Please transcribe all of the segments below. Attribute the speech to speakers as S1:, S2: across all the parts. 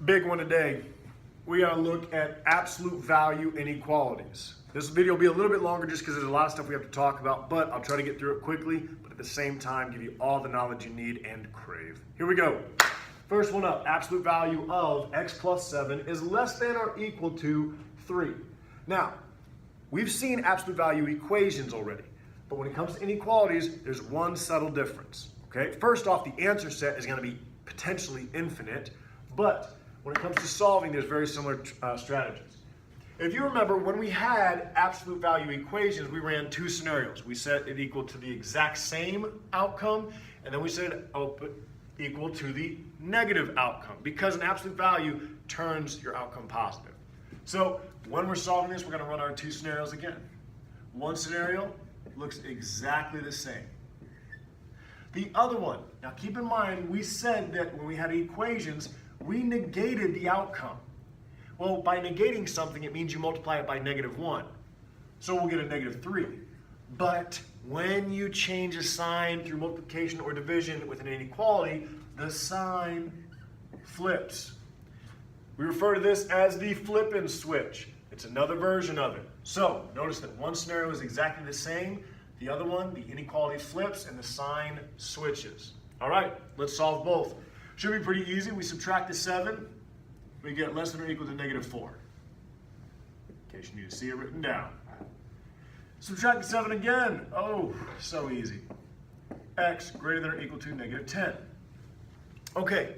S1: Big one today. We are going to look at absolute value inequalities. This video will be a little bit longer just because there's a lot of stuff we have to talk about, but I'll try to get through it quickly, but at the same time give you all the knowledge you need and crave. Here we go. First one up, absolute value of x plus 7 is less than or equal to 3. Now, we've seen absolute value equations already, but when it comes to inequalities, there's one subtle difference. Okay? First off, the answer set is going to be potentially infinite, but when it comes to solving, there's very similar strategies. If you remember, when we had absolute value equations, we ran two scenarios. We set it equal to the exact same outcome, and then we set it equal to the negative outcome, because an absolute value turns your outcome positive. So when we're solving this, we're going to run our two scenarios again. One scenario looks exactly the same. The other one, now keep in mind, we said that when we had equations, we negated the outcome. Well, by negating something, it means you multiply it by -1. So we'll get a -3. But when you change a sign through multiplication or division with an inequality, the sign flips. We refer to this as the flip and switch. It's another version of it. So notice that one scenario is exactly the same. The other one, the inequality flips and the sign switches. All right, let's solve both. Should be pretty easy. We subtract the 7, we get less than or equal to -4. In case you need to see it written down. Subtract the 7 again. Oh, so easy. X greater than or equal to -10. Okay,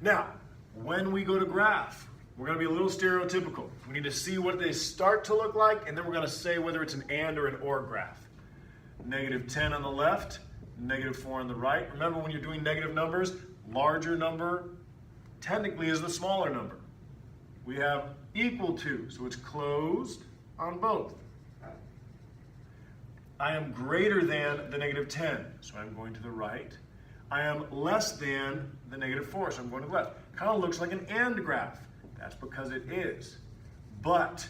S1: now, when we go to graph, we're going to be a little stereotypical. We need to see what they start to look like, and then we're going to say whether it's an and or an or graph. -10 on the left, -4 on the right. Remember, when you're doing negative numbers, larger number technically is the smaller number. We have equal to, so it's closed on both. I am greater than the -10, so I'm going to the right. I am less than the -4, so I'm going to the left. Kind of looks like an and graph. That's because it is. But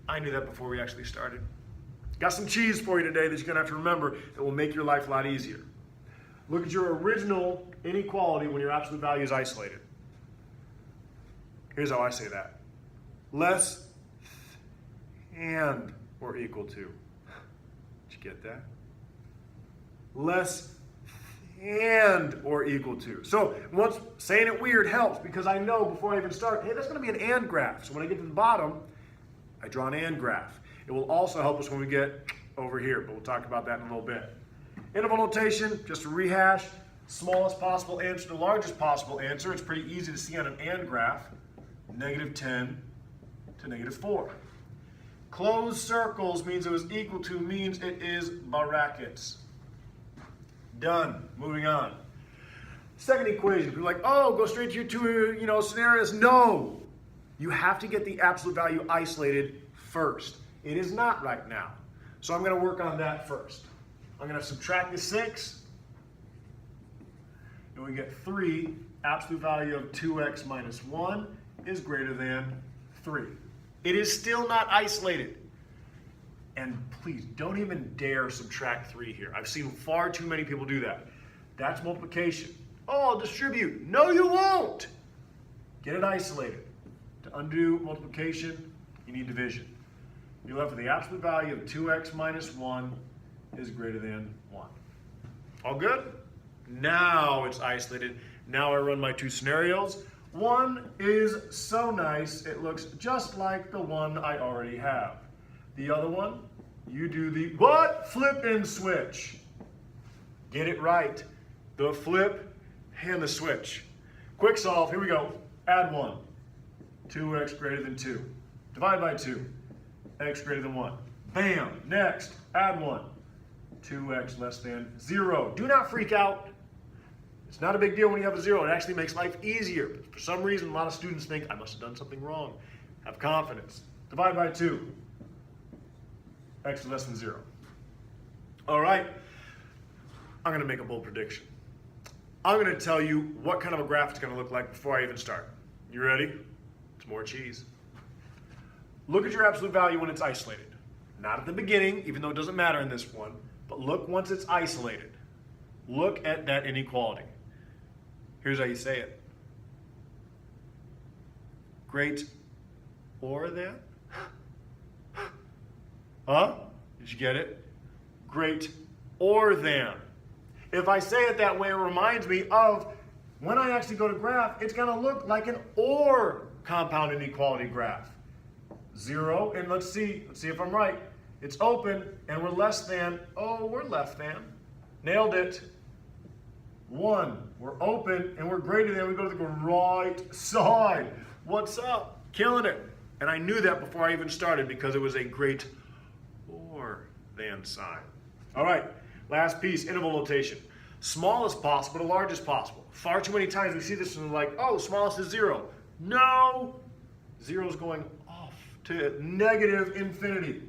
S1: I knew that before we actually started. Got some cheese for you today that you're going to have to remember that will make your life a lot easier. Look at your original inequality when your absolute value is isolated. Here's how I say that. Less and or equal to. Did you get that? Less and or equal to. So once saying it weird helps, because I know before I even start, hey, that's going to be an and graph. So when I get to the bottom, I draw an and graph. It will also help us when we get over here, but we'll talk about that in a little bit. Interval notation, just to rehash, smallest possible answer to largest possible answer. It's pretty easy to see on an and graph, -10 to -4. Closed circles means it was equal to, means it is brackets. Done. Moving on. Second equation. People are like, oh, go straight to your two scenarios. No. You have to get the absolute value isolated first. It is not right now. So I'm going to work on that first. I'm going to subtract the 6. And we get 3. Absolute value of 2x minus 1 is greater than 3. It is still not isolated. And please, don't even dare subtract 3 here. I've seen far too many people do that. That's multiplication. Oh, I'll distribute. No, you won't. Get it isolated. To undo multiplication, you need division. You're left with the absolute value of 2x minus 1 is greater than 1. All good? Now it's isolated. Now I run my two scenarios. One is so nice, it looks just like the one I already have. The other one, you do the what? Flip and switch. Get it right. The flip and the switch. Quick solve, here we go. Add 1. 2x greater than 2. Divide by 2. X greater than 1. Bam. Next, add 1. 2x less than 0. Do not freak out. It's not a big deal when you have a 0. It actually makes life easier. But for some reason, a lot of students think, I must have done something wrong. Have confidence. Divide by 2. X is less than 0. All right. I'm going to make a bold prediction. I'm going to tell you what kind of a graph it's going to look like before I even start. You ready? It's more cheese. Look at your absolute value when it's isolated. Not at the beginning, even though it doesn't matter in this one, but look once it's isolated. Look at that inequality. Here's how you say it. Great or than? Huh? Did you get it? Great or than. If I say it that way, it reminds me of when I actually go to graph, it's going to look like an or compound inequality graph. 0, and let's see if I'm right. It's open, and we're less than. Oh, we're less than. Nailed it. 1, we're open, and we're greater than. We go to the right side. What's up? Killing it. And I knew that before I even started because it was a great or than sign. All right, last piece, interval notation. Smallest possible to largest possible. Far too many times we see this and we're like, oh, smallest is 0. No, 0 is going off to negative infinity.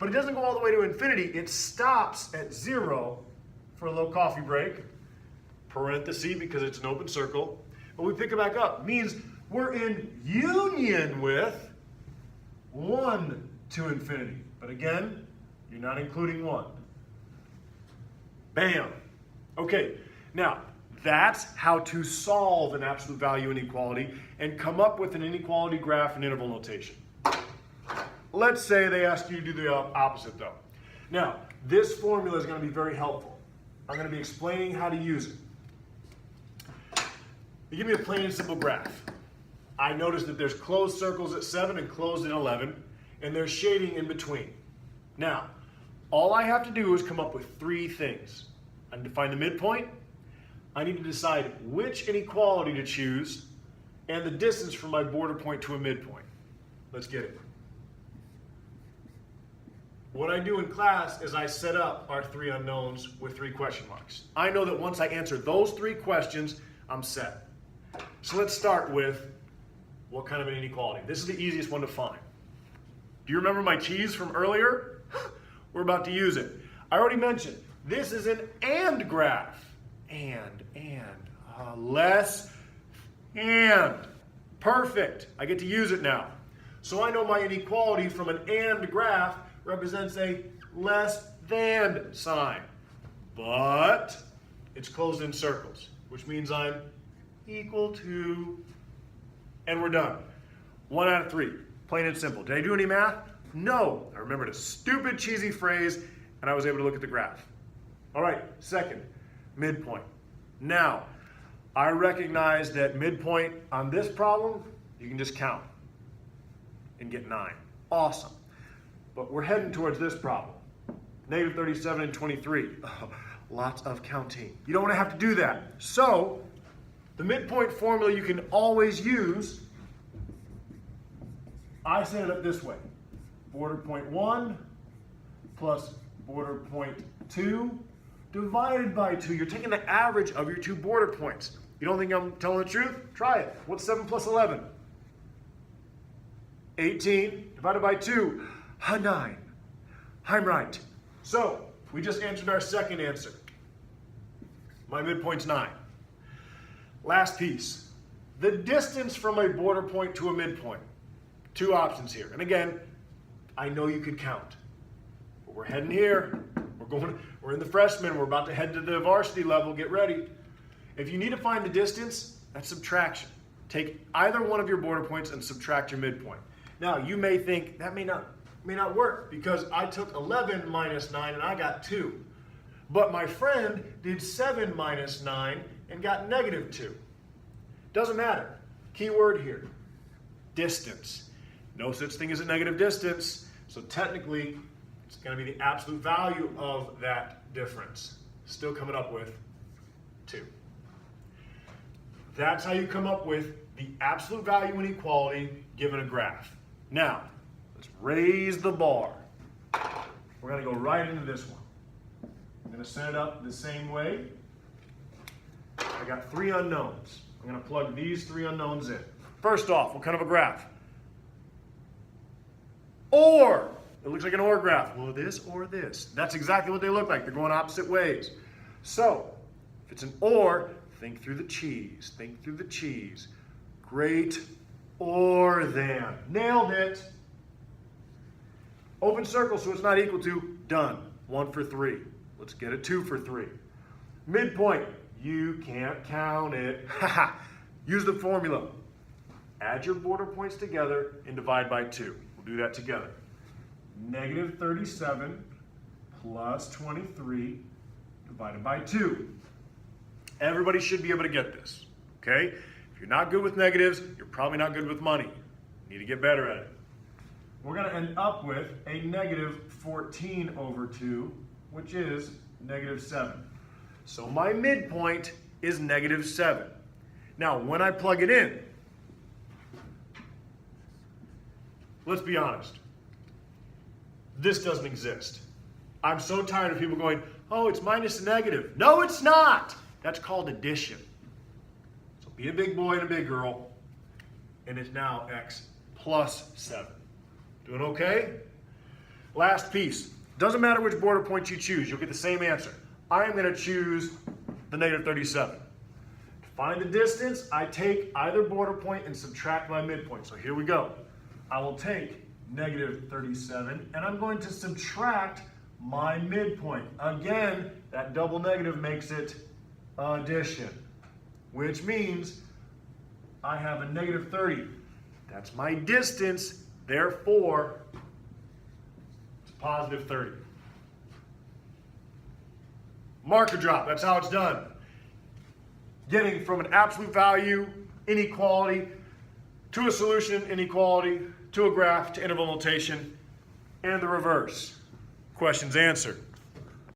S1: But it doesn't go all the way to infinity. It stops at 0 for a little coffee break, parenthesis because it's an open circle. But we pick it back up. Means we're in union with 1 to infinity. But again, you're not including 1. Bam. Okay, now that's how to solve an absolute value inequality and come up with an inequality graph and interval notation. Let's say they ask you to do the opposite though. Now, this formula is going to be very helpful. I'm going to be explaining how to use it. You give me a plain and simple graph. I notice that there's closed circles at 7 and closed at 11, and there's shading in between. Now, all I have to do is come up with 3 things. I need to find the midpoint. I need to decide which inequality to choose, and the distance from my border point to a midpoint. Let's get it. What I do in class is I set up our 3 unknowns with 3 question marks. I know that once I answer those 3 questions, I'm set. So let's start with what kind of an inequality. This is the easiest one to find. Do you remember my cheese from earlier? We're about to use it. I already mentioned, this is an and graph. Less, and. Perfect. I get to use it now. So I know my inequality from an and graph represents a less than sign. But it's closed in circles, which means I'm equal to, and we're done. 1 out of 3. Plain and simple. Did I do any math? No. I remembered a stupid, cheesy phrase, and I was able to look at the graph. All right, second, midpoint. Now, I recognize that midpoint on this problem, you can just count and get 9. Awesome. But we're heading towards this problem. Negative 37 and 23. Oh, lots of counting. You don't want to have to do that. So, the midpoint formula you can always use, I set it up this way. Border point 1 plus border point 2 divided by 2. You're taking the average of your 2 border points. You don't think I'm telling the truth? Try it. What's 7 plus 11? 18 divided by 2. 9. I'm right. So, we just answered our second answer. My midpoint's 9. Last piece. The distance from a border point to a midpoint. 2 options here. And again, I know you could count. But we're heading here. We're in the freshman. We're about to head to the varsity level. Get ready. If you need to find the distance, that's subtraction. Take either one of your border points and subtract your midpoint. Now, you may think that may not work because I took 11 minus 9 and I got 2. But my friend did 7 minus 9 and got negative 2. Doesn't matter. Key word here, distance. No such thing as a negative distance. So technically, it's going to be the absolute value of that difference. Still coming up with 2. That's how you come up with the absolute value inequality given a graph. Now, let's raise the bar. We're going to go right into this one. I'm going to set it up the same way. I got 3 unknowns. I'm going to plug these 3 unknowns in. First off, what kind of a graph? Or. It looks like an or graph. Well, this or this. That's exactly what they look like. They're going opposite ways. So, if it's an or, think through the cheese. Think through the cheese. Great or than. Nailed it. Open circle, so it's not equal to. Done. 1 for 3. Let's get a 2 for 3. Midpoint. You can't count it. Use the formula. Add your border points together and divide by 2. We'll do that together. Negative 37 plus 23 divided by 2. Everybody should be able to get this, okay? If you're not good with negatives, you're probably not good with money. You need to get better at it. We're going to end up with a negative 14 over 2, which is negative 7. So my midpoint is negative 7. Now, when I plug it in, let's be honest. This doesn't exist. I'm so tired of people going, oh, it's minus a negative. No, it's not. That's called addition. So be a big boy and a big girl. And it's now x plus 7. Doing okay? Last piece. Doesn't matter which border point you choose. You'll get the same answer. I am going to choose the negative 37. To find the distance, I take either border point and subtract my midpoint. So here we go. I will take negative 37, and I'm going to subtract my midpoint. Again, that double negative makes it addition, which means I have a negative 30. That's my distance, therefore, it's positive 30. Marker drop, that's how it's done. Getting from an absolute value inequality to a solution inequality to a graph to interval notation and the reverse. Questions answered.